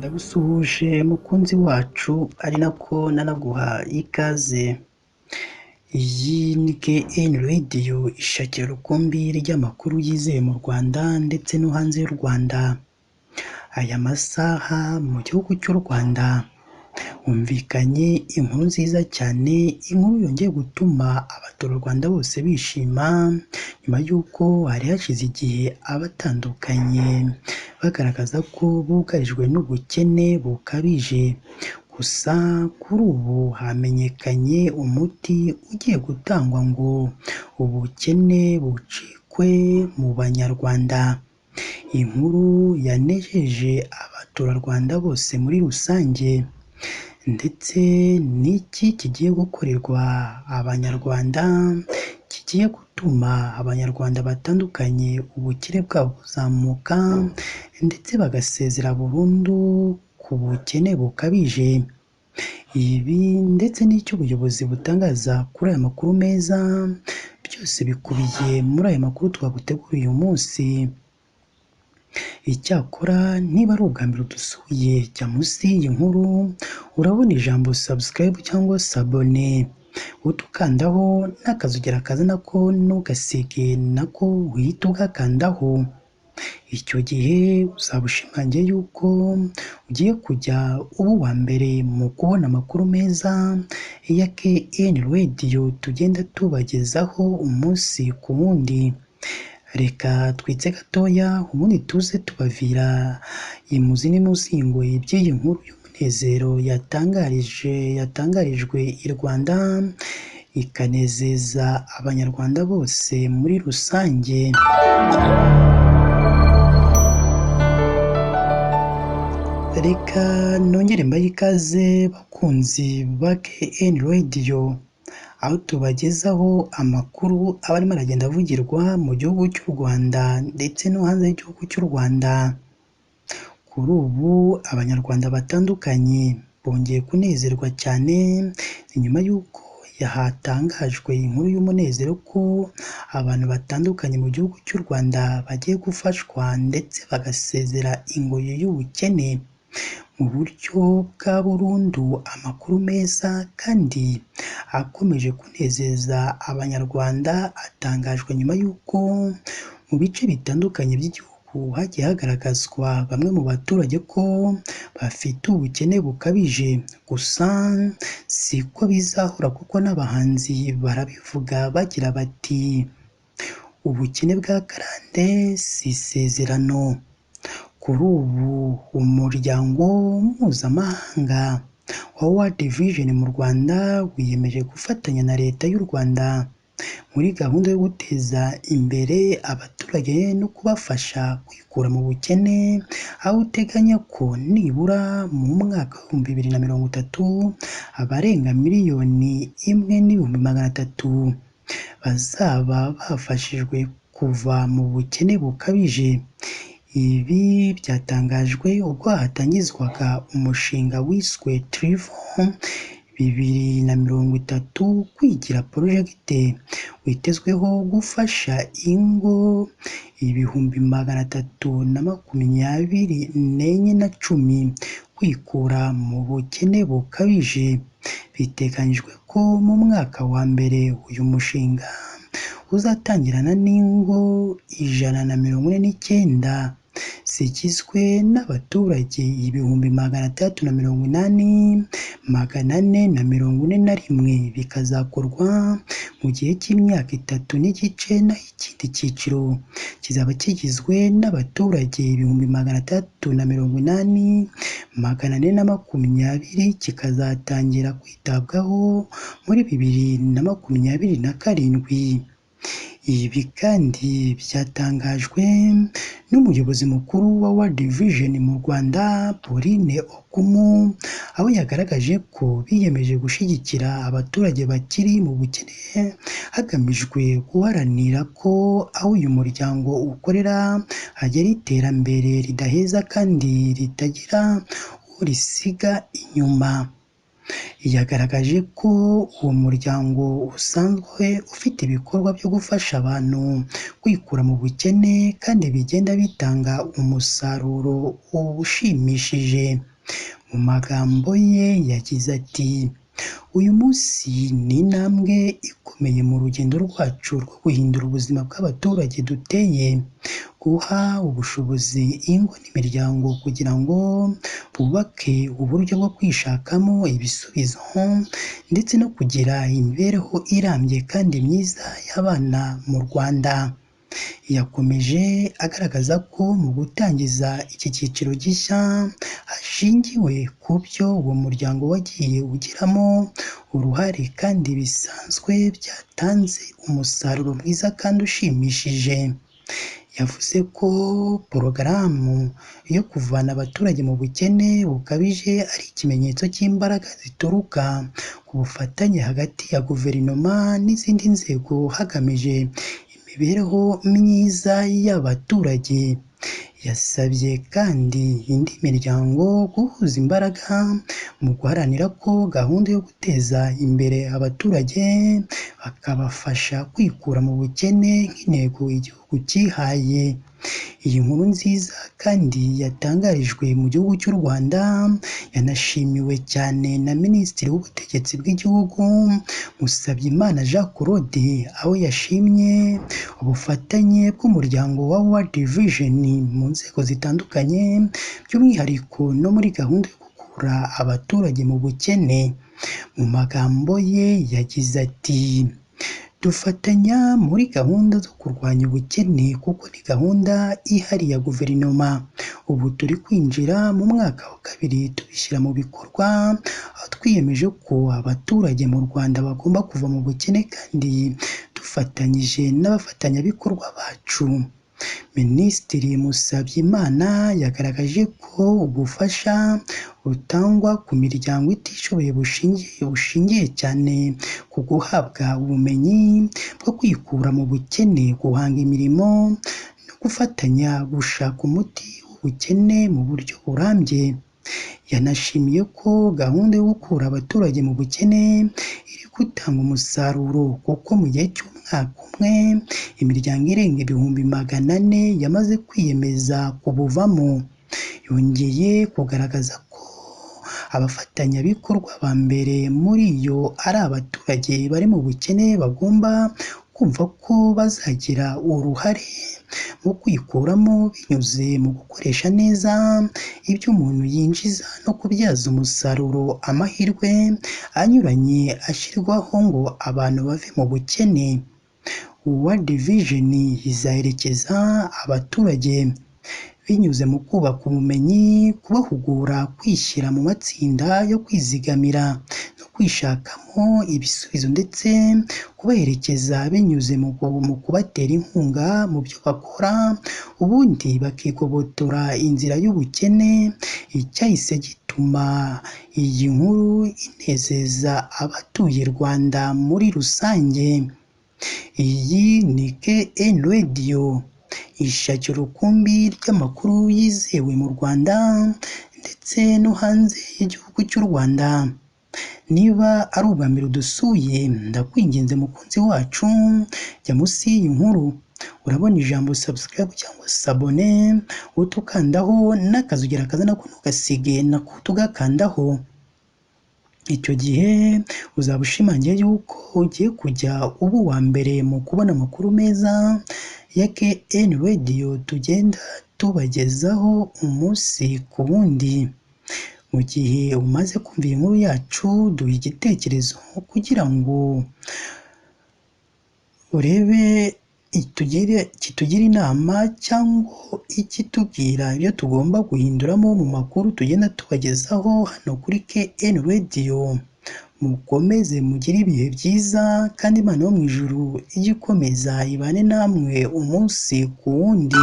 Ndagusuhuje mukunzi wacu ari nako nanaguha ikaze. Iyi ni KN Radio, ishakiro rukumbi ry'amakuru yizewe mu Rwanda ndetse no hanze y'u Rwanda. Aya masaha mu gihugu cy'u Rwanda humvikanye inkuru nziza cyane, inkuru yongeye gutuma abaturarwanda bose bishima, nyuma y'uko hari hashize igihe abatandukanye bagaragaza ko bugarijwe n'ubukene bukabije. Gusa kuri ubu hamenyekanye umuti ugiye gutangwa ngo ubukene bucikwe mu banyarwanda. Inkuru yanejeje abaturarwanda bose muri rusange. Ndetse n'iki kigiye gukorerwa abanyarwanda kigiye gutuma abanyarwanda batandukanye ubukire bwabo buzamuka ndetse bagasezera burundu ku bukene bukabije. Ibi ndetse n'icyo ubuyobozi butangaza kuri aya makuru meza, byose bikubiye muri aya makuru twaguteguriye uyu munsi. Icyakora niba ari ubwa mbere udusuye, jya munsi y'iyi nkuru urabona ijambo subscribe cyangwa sabone, utukandaho n'akazogera kaza nako ntugasige nako uhita ugakandaho. Icyo gihe uzaba ushimangiye yuko ugiye kujya uba uwa mbere mu kubona amakuru meza ya KN Radio tugenda tubagezaho umunsi ku wundi. Reka twitse gatoya ubundi tuze tubavira imuzi n'imuzingo iby'iyi nkuru y'umunezero yatangarijwe i Rwanda, ikanezeza abanyarwanda bose muri rusange. Reka nongere mbahe ikaze bakunzi ba KN Radio, aho tubagezaho amakuru aba arimo aragenda avugirwa mu gihugu cy'u Rwanda ndetse no hanze y'igihugu cy'u Rwanda. Kuri ubu abanyarwanda batandukanye bongeye kunezerwa cyane, nyuma y'uko hatangajwe inkuru y'umunezero ko abantu batandukanye mu gihugu cy'u Rwanda bagiye gufashwa ndetse bagasezera ingoyi y'ubukene mu buryo bwa burundu. Amakuru meza kandi akomeje kunezeza abanyarwanda atangajwe nyuma y'uko mu bice bitandukanye by'igihugu hagiye hagaragazwa bamwe mu baturage ko bafite ubukene bukabije. Gusa siko bizahora kuko n'abahanzi barabivuga bagira bati ubukene bwa karande si isezerano. Kuri ubu umuryango mpuzamahanga wa World Vision mu Rwanda wiyemeje gufatanya na leta y'u Rwanda muri gahunda yo guteza imbere abaturage no kubafasha kwikura mu bukene, aho uteganya ko nibura mu mwaka w'ibihumbi 2030 abarenga miliyoni 1,300,000 bazaba bafashijwe kuva mu bukene bukabije. Ibi byatangajwe ubwo hatangizwaga umushinga wiswe Trivon 2030 kwigira porojegite witezweho gufasha ingo 324,010 kwikura mu bukene bukabije. Biteganyijwe ko mu mwaka wa mbere uyu mushinga uzatangirana n'ingo 149 zigizwe n'abaturage 680,441, bikazakorwa mu gihe cy'imyaka 3 n'igice, naho ikindi cyiciro kizaba kigizwe n'abaturage 380,420, kikazatangira kwitabwaho muri 2027. Ibi kandi byatangajwe n'umuyobozi mukuru wa World Vision mu Rwanda, Pauline Okumu, aho yagaragaje ko biyemeje gushyigikira abaturage bakiri mu bukene hagamijwe guharanira ko aho uyu muryango ukorera hagera iterambere ridaheza kandi ritagira urisiga inyuma. Yagaragaje ko uwo muryango usanzwe ufite ibikorwa byo gufasha abantu kwikura mu bukene kandi bigenda bitanga umusaruro ushimishije. Mu magambo ye yagize ati uyu munsi ni intambwe ikomeye mu rugendo rwacu rwo guhindura ubuzima bw'abaturage duteye guha ubushobozi ingo n'imiryango kugira ngo bubake uburyo bwo kwishakamo ibisubizo ndetse no kugira imibereho irambye kandi myiza y'abana mu Rwanda. Yakomeje agaragaza ko mu gutangiza iki cyiciro gishya hashingiwe ku byo uwo muryango wagiye ugiramo uruhare kandi bisanzwe byatanze umusaruro mwiza kandi ushimishije. Yavuze ko porogaramu yo kuvana abaturage mu bukene bukabije ari ikimenyetso cy'imbaraga zituruka ku bufatanye hagati ya guverinoma n'izindi nzego hagamijwe imibereho myiza y'abaturage. Yasabye kandi indi miryango guhuza imbaraga mu guharanira ko gahunda yo guteza imbere abaturage bakabafasha kwikura mu bukene nk'intego igihugu cyihaye. Iyi nkuru nziza kandi yatangarijwe mu gihugu cy'u Rwanda yanashimiwe cyane na Minisitiri w'Ubutegetsi bw'Igihugu Musabyimana Jean Claude, aho yashimye ubufatanye bw'umuryango wa World Vision mu nzego zitandukanye by'umwihariko no muri gahunda yo gukura abaturage mu bukene. Mu magambo ye yagize ati dufatanya muri gahunda zo kurwanya ubukene kuko ni gahunda ihari ya guverinoma. Ubu turi kwinjira mu mwaka wa kabiri tubishyira mu bikorwa, aho twiyemeje ko abaturage mu Rwanda bagomba kuva mu bukene kandi dufatanyije n'abafatanyabikorwa bacu. Minisitiri Musabyimana yagaragaje ko ubufasha butangwa ku miryango itishoboye bushingiye cyane ku guhabwa ubumenyi bwo kwikura mu bukene, guhanga imirimo no gufatanya gushaka umuti w'ubukene mu buryo burambye. Yanashimiye ko gahunda yo gukura abaturage mu bukene iri gutanga umusaruro kuko mu gihe cy'umwaka umwe imiryango irenga 400,000 yamaze kwiyemeza kubuvamo. Yongeye kugaragaza ko abafatanyabikorwa ba mbere muri yo ari abaturage bari mu bukene bagomba kumva ko bazagira uruhare mu kwikuramo binyuze mu gukoresha neza ibyo umuntu yinjiza no kubyaza umusaruro amahirwe anyuranye ashyirwaho ngo abantu bave mu bukene. World Vision izaherekeza abaturage binyuze mu kubaka ubumenyi, kubahugura, kwishyira mu matsinda yo kwizigamira no kwishakamo ibisubizo ndetse kubaherekeza binyuze mu kubatera inkunga mu byo bakora, ubundi bakigobotora inzira y'ubukene. Icyahise gituma iyi nkuru inezeza abatuye Rwanda muri rusange. Iyi ni KN Radio, ishakira urukumbi ry'amakuru yizewe mu Rwanda ndetse no hanze y'igihugu cy'u Rwanda. Niba ari ubwa mbere udusuye, ndakwinginze mukunzi wacu, jya munsi y'iyi nkuru urabona ijambo subscribe cyangwa se abone, utukandaho n'akazogera kaza nako ntugasige nako tugakandaho. Icyo gihe uzaba ushimangiye yuko ugiye kujya uba uwa mbere mu kubona amakuru meza ya KN Radio tugenda tubagezaho umunsi ku wundi. Mu gihe umaze kumva iyi nkuru yacu, duha igitekerezo kugira ngo urebe kitugire inama cyangwa ikitubwira ibyo tugomba guhinduramo mu makuru tugenda tubagezaho hano kuri KN Radio. Mukomeze mugire ibihe byiza kandi Imana yo mu ijuru ijye ikomeza ibane namwe umunsi ku wundi.